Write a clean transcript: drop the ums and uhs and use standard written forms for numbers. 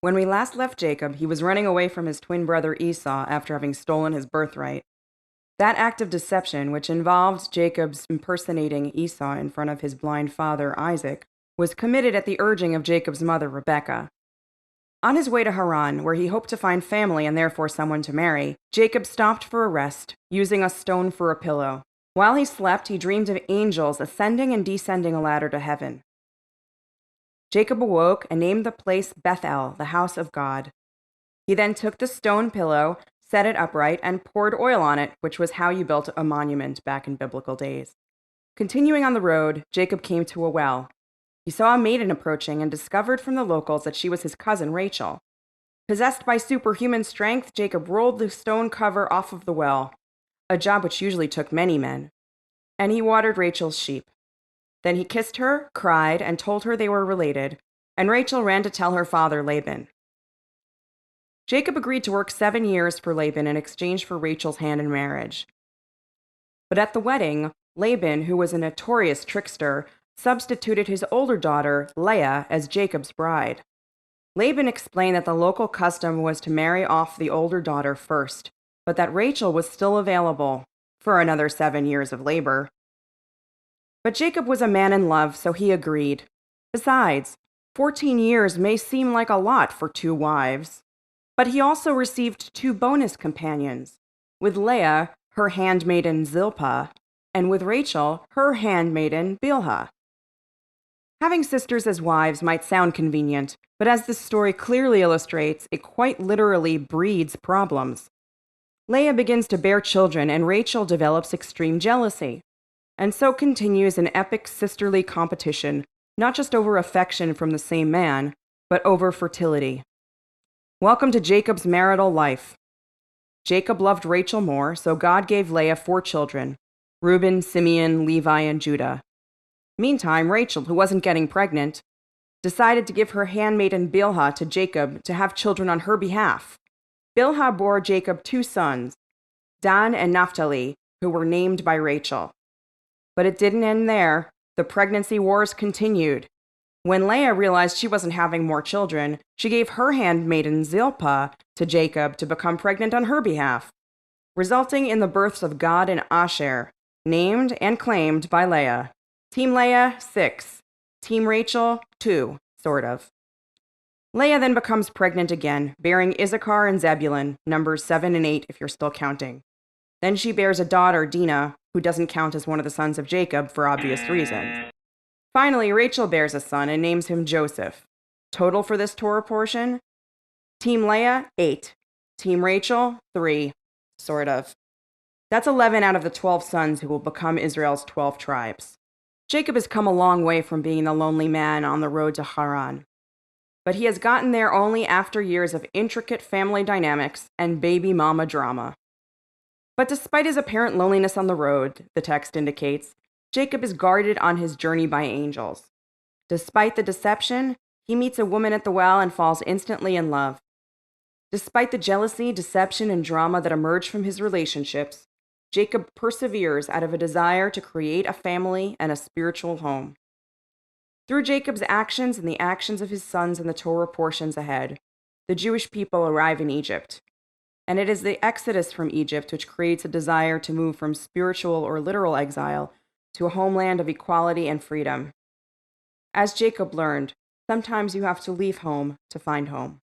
When we last left Jacob, he was running away from his twin brother Esau after having stolen his birthright. That act of deception, which involved Jacob's impersonating Esau in front of his blind father Isaac, was committed at the urging of Jacob's mother Rebekah. On his way to Haran, where he hoped to find family and therefore someone to marry, Jacob stopped for a rest, using a stone for a pillow. While he slept, he dreamed of angels ascending and descending a ladder to heaven. Jacob awoke and named the place Bethel, the house of God. He then took the stone pillow, set it upright, and poured oil on it, which was how you built a monument back in biblical days. Continuing on the road, Jacob came to a well. He saw a maiden approaching and discovered from the locals that she was his cousin Rachel. Possessed by superhuman strength, Jacob rolled the stone cover off of the well, a job which usually took many men, and he watered Rachel's sheep. Then he kissed her, cried, and told her they were related, and Rachel ran to tell her father Laban. Jacob agreed to work 7 years for Laban in exchange for Rachel's hand in marriage. But at the wedding, Laban, who was a notorious trickster, substituted his older daughter, Leah, as Jacob's bride. Laban explained that the local custom was to marry off the older daughter first, but that Rachel was still available for another 7 years of labor. But Jacob was a man in love, so he agreed. Besides, 14 years may seem like a lot for 2 wives. But he also received 2 bonus companions, with Leah, her handmaiden Zilpah, and with Rachel, her handmaiden Bilhah. Having sisters as wives might sound convenient, but as this story clearly illustrates, it quite literally breeds problems. Leah begins to bear children, and Rachel develops extreme jealousy. And so continues an epic sisterly competition, not just over affection from the same man, but over fertility. Welcome to Jacob's marital life. Jacob loved Rachel more, so God gave Leah 4 children, Reuben, Simeon, Levi, and Judah. Meantime, Rachel, who wasn't getting pregnant, decided to give her handmaiden Bilhah to Jacob to have children on her behalf. Bilhah bore Jacob 2 sons, Dan and Naphtali, who were named by Rachel. But it didn't end there. The pregnancy wars continued. When Leah realized she wasn't having more children, she gave her handmaiden Zilpah to Jacob to become pregnant on her behalf, resulting in the births of Gad and Asher, named and claimed by Leah. Team Leah, 6. Team Rachel, 2, sort of. Leah then becomes pregnant again, bearing Issachar and Zebulun, numbers 7 and 8 if you're still counting. Then she bears a daughter, Dinah, who doesn't count as one of the sons of Jacob for obvious reasons. Finally, Rachel bears a son and names him Joseph. Total for this Torah portion? Team Leah, 8. Team Rachel, 3, sort of. That's 11 out of the 12 sons who will become Israel's 12 tribes. Jacob has come a long way from being the lonely man on the road to Haran. But he has gotten there only after years of intricate family dynamics and baby mama drama. But despite his apparent loneliness on the road, the text indicates, Jacob is guarded on his journey by angels. Despite the deception, he meets a woman at the well and falls instantly in love. Despite the jealousy, deception, and drama that emerge from his relationships, Jacob perseveres out of a desire to create a family and a spiritual home. Through Jacob's actions and the actions of his sons in the Torah portions ahead, the Jewish people arrive in Egypt. And it is the exodus from Egypt which creates a desire to move from spiritual or literal exile to a homeland of equality and freedom. As Jacob learned, sometimes you have to leave home to find home.